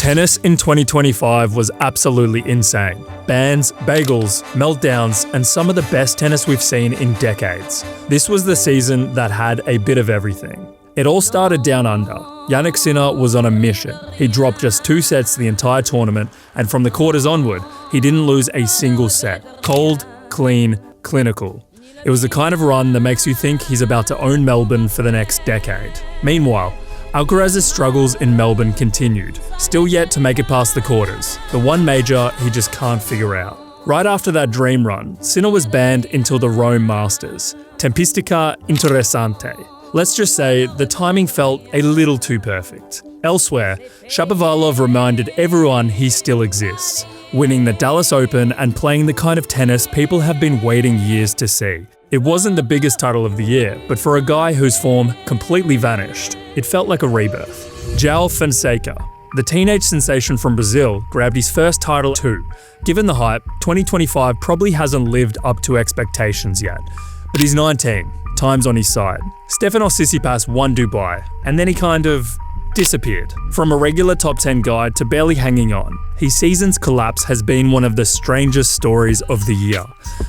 Tennis in 2025 was absolutely insane. Bans, bagels, meltdowns, and some of the best tennis we've seen in decades. This was the season that had a bit of everything. It all started down under. Jannik Sinner was on a mission. He dropped just 2 sets the entire tournament, and from the quarters onward, he didn't lose a single set. Cold, clean, clinical. It was the kind of run that makes you think he's about to own Melbourne for the next decade. Meanwhile, Alcaraz's struggles in Melbourne continued, still yet to make it past the quarters, the one major he just can't figure out. Right after that dream run, Sinner was banned until the Rome Masters. Tempistica interessante. Let's just say the timing felt a little too perfect. Elsewhere, Shapovalov reminded everyone he still exists, winning the Dallas Open and playing the kind of tennis people have been waiting years to see. It wasn't the biggest title of the year, but for a guy whose form completely vanished, it felt like a rebirth. João Fonseca, the teenage sensation from Brazil, grabbed his first title too. Given the hype, 2025 probably hasn't lived up to expectations yet. But he's 19, time's on his side. Stefanos Tsitsipas won Dubai, and then he kind of disappeared. From a regular top 10 guy to barely hanging on, his season's collapse has been one of the strangest stories of the year.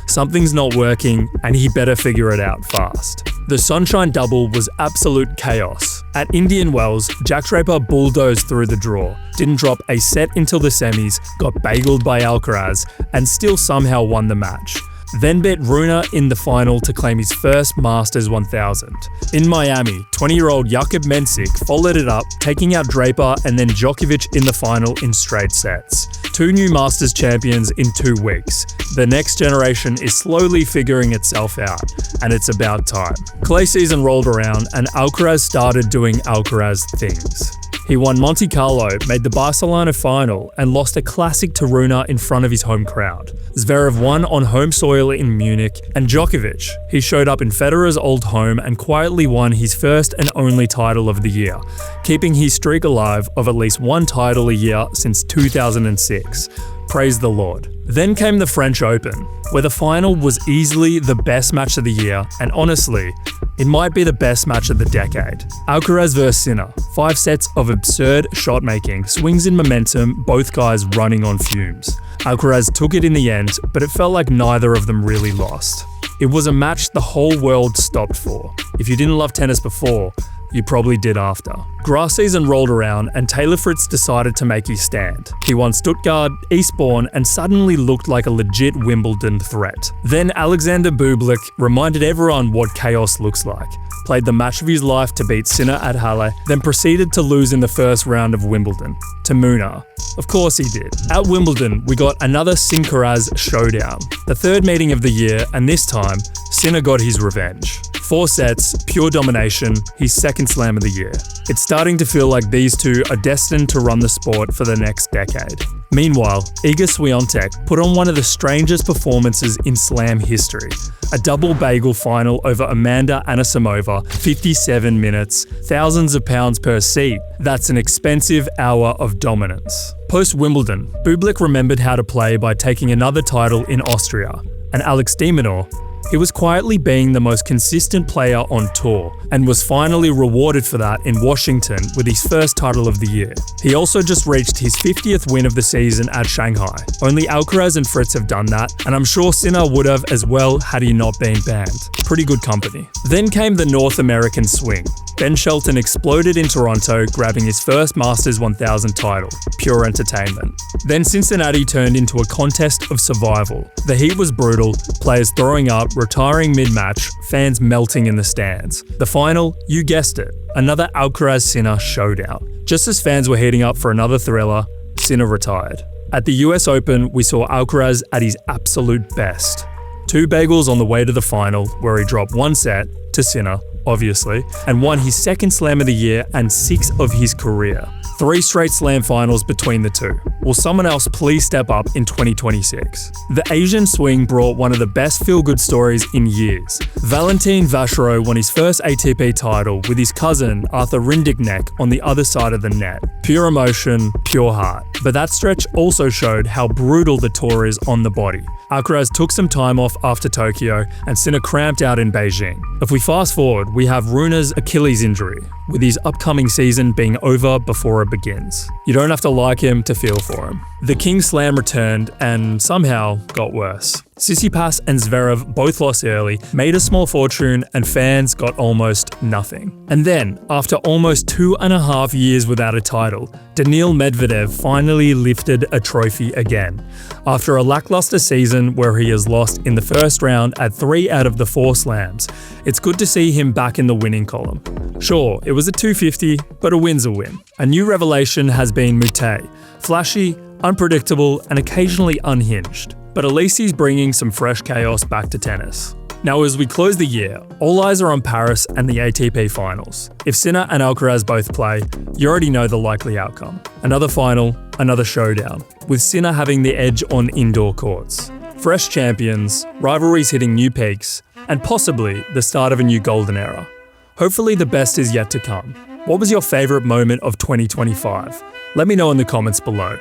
Something's not working, and he better figure it out fast. The Sunshine Double was absolute chaos. At Indian Wells, Jack Draper bulldozed through the draw, didn't drop a set until the semis, got bageled by Alcaraz, and still somehow won the match. Then bet Rune in the final to claim his first Masters 1000. In Miami, 20-year-old Jakub Mensik followed it up, taking out Draper and then Djokovic in the final in straight sets. 2 new Masters champions in 2 weeks. The next generation is slowly figuring itself out, and it's about time. Clay season rolled around and Alcaraz started doing Alcaraz things. He won Monte Carlo, made the Barcelona final, and lost a classic to Rune in front of his home crowd. Zverev won on home soil in Munich, and Djokovic, he showed up in Federer's old home and quietly won his first and only title of the year, keeping his streak alive of at least 1 title a year since 2006. Praise the Lord. Then came the French Open, where the final was easily the best match of the year, and honestly, it might be the best match of the decade. Alcaraz vs Sinner, 5 sets of absurd shot making, swings in momentum, both guys running on fumes. Alcaraz took it in the end, but it felt like neither of them really lost. It was a match the whole world stopped for. If you didn't love tennis before, you probably did after. Grass season rolled around and Taylor Fritz decided to make his stand. He won Stuttgart, Eastbourne, and suddenly looked like a legit Wimbledon threat. Then Alexander Bublik reminded everyone what chaos looks like. Played the match of his life to beat Sinner at Halle, then proceeded to lose in the first round of Wimbledon, to Munar. Of course he did. At Wimbledon, we got another SinCaraz showdown, the 3rd meeting of the year, and this time, Sinner got his revenge. 4 sets, pure domination, his 2nd slam of the year. It's starting to feel like these two are destined to run the sport for the next decade. Meanwhile, Iga Swiatek put on one of the strangest performances in slam history. A double bagel final over Amanda Anisimova, 57 minutes, thousands of pounds per seat. That's an expensive hour of dominance. Post-Wimbledon, Bublik remembered how to play by taking another title in Austria. And Alex de Minaur, he was quietly being the most consistent player on tour and was finally rewarded for that in Washington with his first title of the year. He also just reached his 50th win of the season at Shanghai. Only Alcaraz and Fritz have done that, and I'm sure Sinner would have as well had he not been banned. Pretty good company. Then came the North American swing. Ben Shelton exploded in Toronto, grabbing his first Masters 1000 title. Pure entertainment. Then Cincinnati turned into a contest of survival. The heat was brutal, players throwing up, retiring mid-match, fans melting in the stands. The final, you guessed it, another Alcaraz-Sinner showdown. Just as fans were heating up for another thriller, Sinner retired. At the US Open, we saw Alcaraz at his absolute best. 2 bagels on the way to the final, where he dropped 1 set to Sinner, obviously, and won his 2nd slam of the year and 6 of his career. 3 straight slam finals between the two. Will someone else please step up in 2026? The Asian swing brought one of the best feel-good stories in years. Valentin Vachereau won his first ATP title with his cousin Arthur Rinderknecht on the other side of the net. Pure emotion, pure heart. But that stretch also showed how brutal the tour is on the body. Alcaraz took some time off after Tokyo, and Sinner cramped out in Beijing. If we fast forward, we have Rune's Achilles injury, with his upcoming season being over before it begins. You don't have to like him to feel for him. The King's Slam returned and somehow got worse. Tsitsipas and Zverev both lost early, made a small fortune, and fans got almost nothing. And then, after almost 2.5 years without a title, Daniil Medvedev finally lifted a trophy again. After a lackluster season where he has lost in the first round at 3 out of the 4 slams, it's good to see him back in the winning column. Sure, it was a 250, but a win's a win. A new revelation has been Mute. Flashy, unpredictable, and occasionally unhinged. But at least he's bringing some fresh chaos back to tennis. Now, as we close the year, all eyes are on Paris and the ATP finals. If Sinner and Alcaraz both play, you already know the likely outcome. Another final, another showdown, with Sinner having the edge on indoor courts. Fresh champions, rivalries hitting new peaks, and possibly the start of a new golden era. Hopefully the best is yet to come. What was your favourite moment of 2025? Let me know in the comments below.